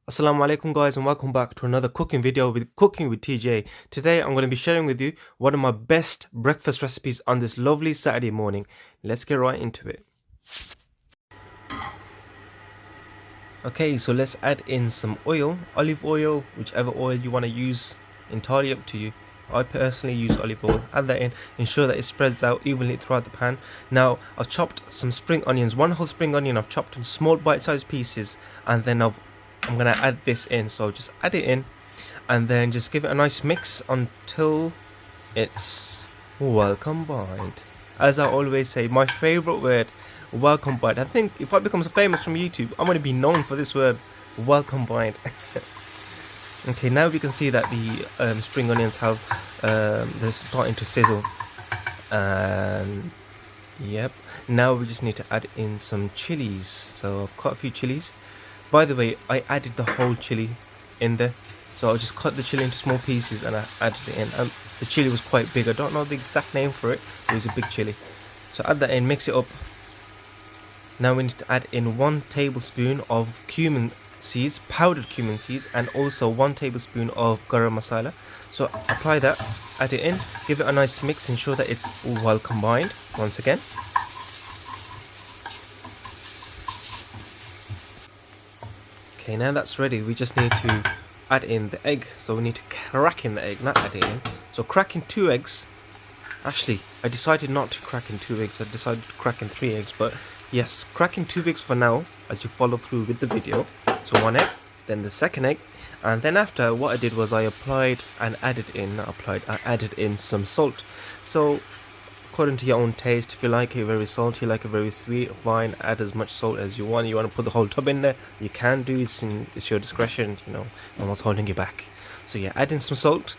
Assalamu alaikum guys, and welcome back to another cooking video with Cooking with TJ. Today I'm going to be sharing with you one of my best breakfast recipes on this lovely Saturday morning. Let's get right into it. Okay, so let's add in some oil, olive oil, whichever oil you want to use, entirely up to you. I personally use olive oil. Add that in, ensure that it spreads out evenly throughout the pan. Now I've chopped some spring onions, one whole spring onion I've chopped in small bite-sized pieces, and then I'm gonna add this in. So just add it in and then just give it a nice mix until it's well combined. As I always say, my favorite word, well combined. I think if I become famous from YouTube, I'm gonna be known for this word, well combined. Okay, now we can see that the spring onions have they're starting to sizzle, and yep, now we just need to add in some chilies. So I've cut a few chilies. By the way, I added the whole chili in there, so I just cut the chili into small pieces and I added it in. The chili was quite big. I don't know the exact name for it. It was a big chili. So add that in, mix it up. Now we need to add in 1 tablespoon of cumin seeds, powdered cumin seeds, and also 1 tablespoon of garam masala. So apply that, add it in, give it a nice mix, ensure that it's well combined once again. Okay, now that's ready, we just need to add in the egg. So we need to crack in the egg, not add it in. So crack in 2 eggs. Actually, I decided not to crack in 2 eggs, I decided to crack in 3 eggs, but yes, crack in 2 eggs for now as you follow through with the video. So 1 egg, then the second egg, and then after, what I did was I added in some salt. So according to your own taste, if you like it very salty, like it very sweet, fine, add as much salt as you want. You want to put the whole tub in there, you can do it, it's your discretion, you know, no one's holding you back. So yeah, add in some salt,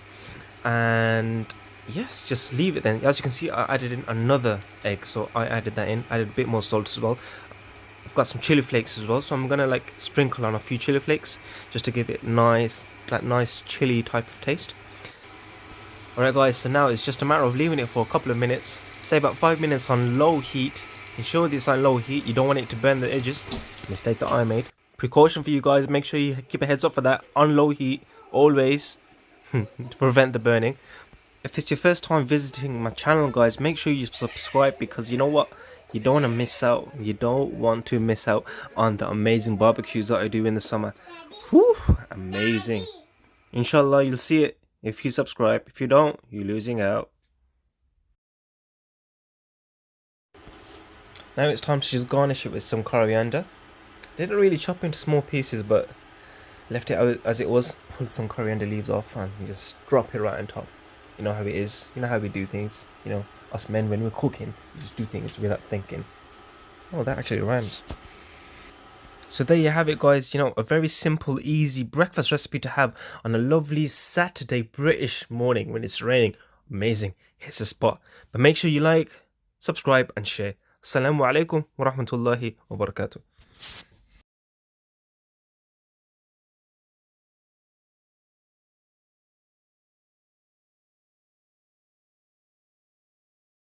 and yes, just leave it then. As you can see, I added in another egg, so I added that in, added a bit more salt as well. I've got some chili flakes as well, so I'm gonna like sprinkle on a few chili flakes just to give it that nice chili type of taste. Alright guys, so now it's just a matter of leaving it for a couple of minutes, say about 5 minutes on low heat. Ensure this on low heat, you don't want it to burn the edges, mistake that I made. Precaution for you guys, make sure you keep a heads up for that, on low heat, always, to prevent the burning. If it's your first time visiting my channel guys, make sure you subscribe, because you know what, you don't want to miss out, on the amazing barbecues that I do in the summer. Whew, amazing. Inshallah you'll see it if you subscribe. If you don't, you're losing out. Now it's time to just garnish it with some coriander. Didn't really chop into small pieces, but left it out as it was. Pull some coriander leaves off and just drop it right on top. You know how it is, you know how we do things, you know, us men when we're cooking, we just do things without thinking. Oh, that actually rhymes. So there you have it guys, you know, a very simple, easy breakfast recipe to have on a lovely Saturday British morning when it's raining. Amazing, hits the spot. But make sure you like, subscribe and share. Assalamu alaikum wa rahmatullahi wa barakatuh.